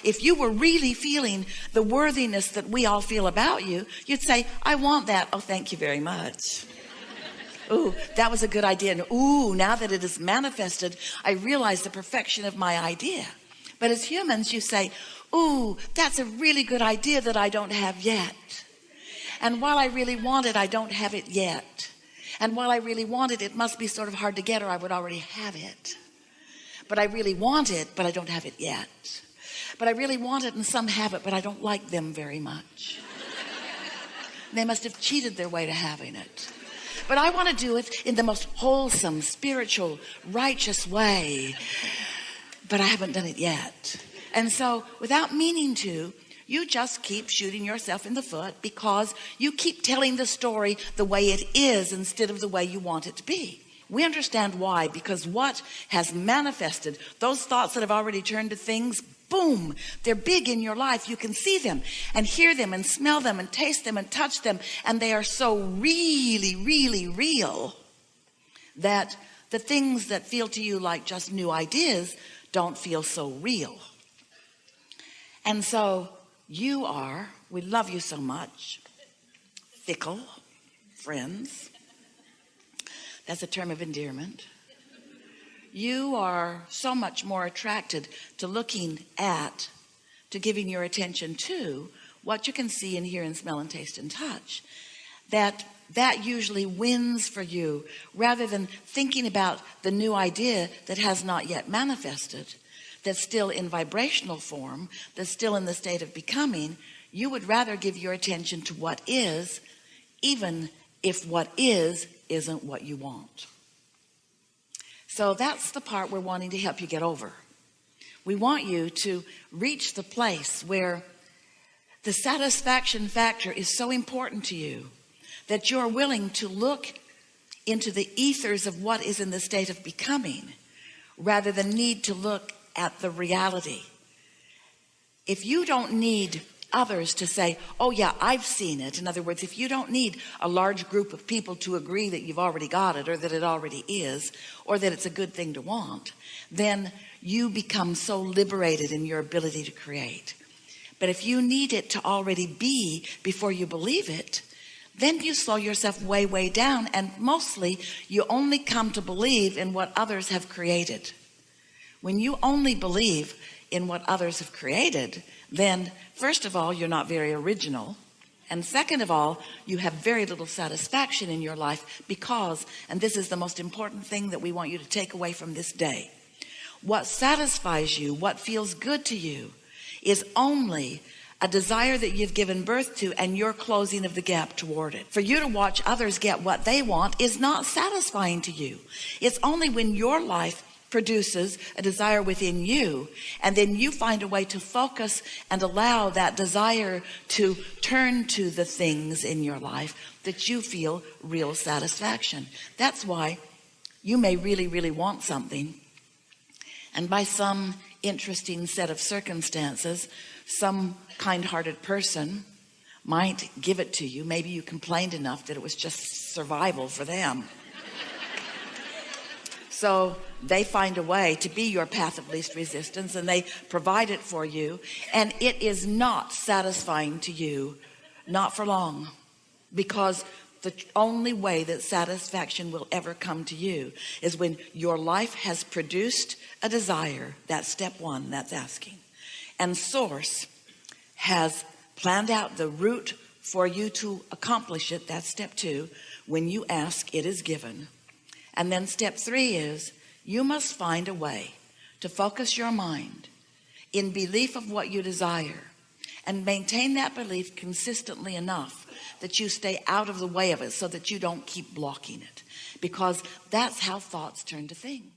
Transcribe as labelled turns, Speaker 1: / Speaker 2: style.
Speaker 1: if you were really feeling the worthiness that we all feel about you, you'd say, I want that. Oh, thank you very much. Ooh, that was a good idea. And ooh, now that it is manifested, I realize the perfection of my idea. But as humans, you say, ooh, that's a really good idea that I don't have yet. And while I really want it, I don't have it yet. And while I really want it, it must be sort of hard to get, or I would already have it. But I really want it, but I don't have it yet. But I really want it, and some have it, but I don't like them very much. They must have cheated their way to having it. But I want to do it in the most wholesome, spiritual, righteous way. But I haven't done it yet. And so without meaning to, you just keep shooting yourself in the foot because you keep telling the story the way it is instead of the way you want it to be. We understand why, because what has manifested, those thoughts that have already turned to things, boom, they're big in your life. You can see them and hear them and smell them and taste them and touch them. And they are so really, really real that the things that feel to you like just new ideas don't feel so real. And so you are, we love you so much, fickle friends. That's a term of endearment. You are so much more attracted to looking at, to giving your attention to what you can see and hear and smell and taste and touch, that usually wins for you, rather than thinking about the new idea that has not yet manifested, that's still in vibrational form, that's still in the state of becoming. You would rather give your attention to what is, even if what is isn't what you want. So that's the part we're wanting to help you get over. We want you to reach the place where the satisfaction factor is so important to you that you're willing to look into the ethers of what is in the state of becoming rather than need to look at the reality. If you don't need others to say, oh yeah, I've seen it. In other words, if you don't need a large group of people to agree that you've already got it, or that it already is, or that it's a good thing to want, then you become so liberated in your ability to create. But if you need it to already be before you believe it, then you slow yourself way, way down, and mostly you only come to believe in what others have created. When you only believe in what others have created, then first of all, you're not very original. And second of all, you have very little satisfaction in your life because, and this is the most important thing that we want you to take away from this day, what satisfies you, what feels good to you, is only a desire that you've given birth to and your closing of the gap toward it. For you to watch others get what they want is not satisfying to you. It's only when your life produces a desire within you, and then you find a way to focus and allow that desire to turn to the things in your life that you feel real satisfaction. That's why you may really, really want something, and by some interesting set of circumstances, some kind-hearted person might give it to you. Maybe you complained enough that it was just survival for them. So they find a way to be your path of least resistance, and they provide it for you, and it is not satisfying to you, not for long, because the only way that satisfaction will ever come to you is when your life has produced a desire. That's step one, that's asking, and source has planned out the route for you to accomplish it. That's step two. When you ask, it is given. And then step three is you must find a way to focus your mind in belief of what you desire and maintain that belief consistently enough that you stay out of the way of it so that you don't keep blocking it, because that's how thoughts turn to things.